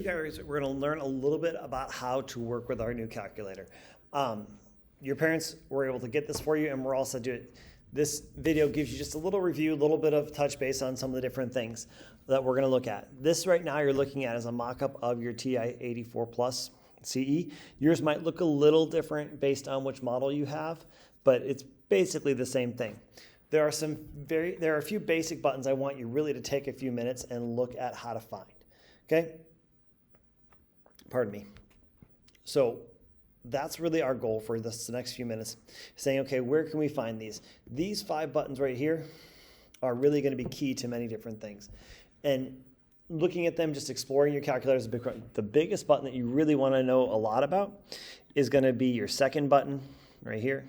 Guys, we're going to learn a little bit about how to work with our new calculator. Your parents were able to get this for you, and we're also doing it. This video gives you just a little review, a little bit of touch base on some of the different things that we're going to look at. This right now you're looking at is a mock-up of your TI-84 Plus CE. Yours might look a little different based on which model you have, but it's basically the same thing. There are a few basic buttons I want you really to take a few minutes and look at how to find. Okay? Pardon me. So that's really our goal for this next few minutes, saying, okay, where can we find these? These 5 buttons right here are really going to be key to many different things. And looking at them, just exploring your calculator is a big problem. The biggest button that you really want to know a lot about is going to be your second button right here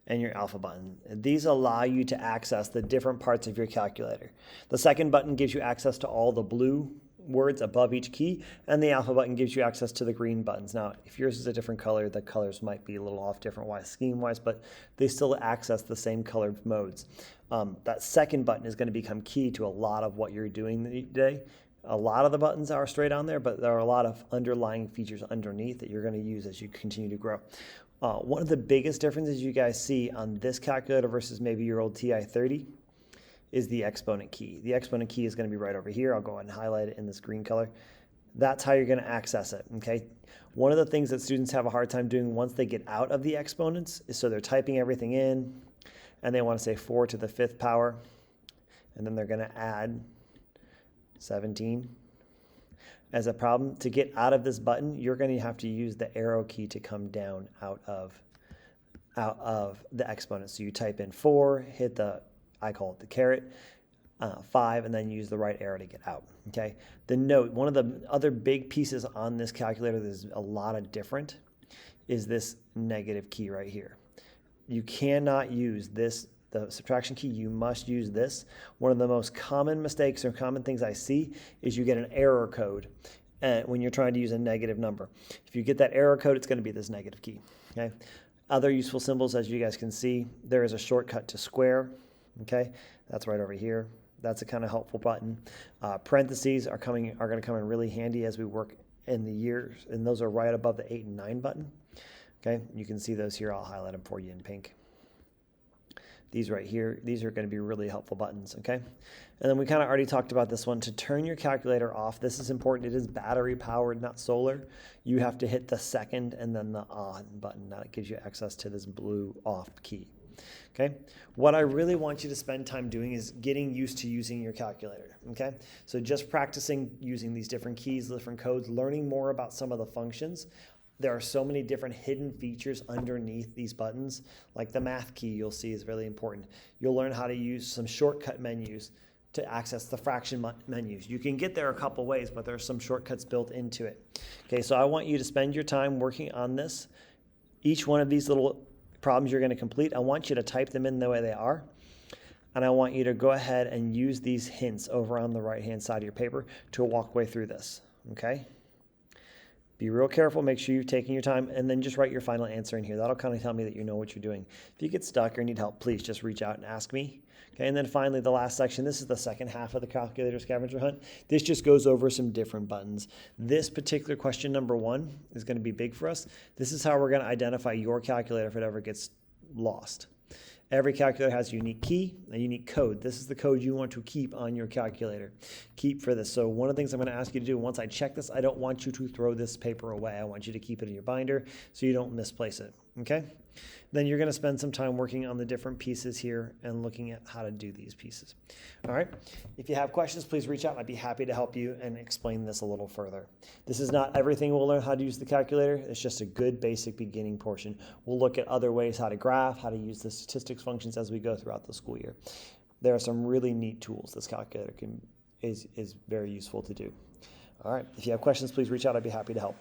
and your alpha button. These allow you to access the different parts of your calculator. The second button gives you access to all the blue words above each key, and the alpha button gives you access to the green buttons. Now, if yours is a different color, the colors might be a little off different scheme-wise, but they still access the same colored modes. That second button is going to become key to a lot of what you're doing today. A lot of the buttons are straight on there, but there are a lot of underlying features underneath that you're going to use as you continue to grow. One of the biggest differences you guys see on this calculator versus maybe your old TI-30 is the exponent key. The exponent key is going to be right over here. I'll go ahead and highlight it in this green color. That's how you're going to access it, okay? One of the things that students have a hard time doing once they get out of the exponents is so they're typing everything in, and they want to say 4 to the 5th power, and then they're going to add 17 as a problem. To get out of this button, you're going to have to use the arrow key to come down out of the exponent. So you type in 4, hit the, I call it the caret, 5, and then use the right arrow to get out, okay? The note, one of the other big pieces on this calculator that's a lot of different is this negative key right here. You cannot use this, the subtraction key, you must use this. One of the most common mistakes or common things I see is you get an error code when you're trying to use a negative number. If you get that error code, it's going to be this negative key, okay? Other useful symbols, as you guys can see, there is a shortcut to square. Okay, that's right over here. That's a kind of helpful button. Parentheses are going to come in really handy as we work in the years, and those are right above the 8 and 9 button. Okay, you can see those here. I'll highlight them for you in pink. These right here, these are going to be really helpful buttons, okay? And then we kind of already talked about this one. To turn your calculator off, this is important. It is battery powered, not solar. You have to hit the second and then the on button. Now it gives you access to this blue off key. Okay, what I really want you to spend time doing is getting used to using your calculator, okay? So just practicing using these different keys, different codes, learning more about some of the functions. There are so many different hidden features underneath these buttons, like the math key you'll see is really important. You'll learn how to use some shortcut menus to access the fraction menus. You can get there a couple ways, but there are some shortcuts built into it. Okay, so I want you to spend your time working on this. Each one of these little problems you're going to complete, I want you to type them in the way they are, and I want you to go ahead and use these hints over on the right hand side of your paper to walk way through this, okay? Be real careful, make sure you're taking your time, and then just write your final answer in here. That'll kind of tell me that you know what you're doing. If you get stuck or need help, please just reach out and ask me. Okay, and then finally, the last section, this is the second half of the calculator scavenger hunt. This just goes over some different buttons. This particular question, number 1, is going to be big for us. This is how we're going to identify your calculator if it ever gets lost. Every calculator has a unique key, a unique code. This is the code you want to keep on your calculator. Keep for this. So one of the things I'm going to ask you to do, once I check this, I don't want you to throw this paper away. I want you to keep it in your binder so you don't misplace it, okay? Then you're going to spend some time working on the different pieces here and looking at how to do these pieces. All right? If you have questions, please reach out. I'd be happy to help you and explain this a little further. This is not everything we'll learn how to use the calculator. It's just a good basic beginning portion. We'll look at other ways how to graph, how to use the statistics functions as we go throughout the school year. There are some really neat tools this calculator is very useful to do. All right. If you have questions, please reach out. I'd be happy to help.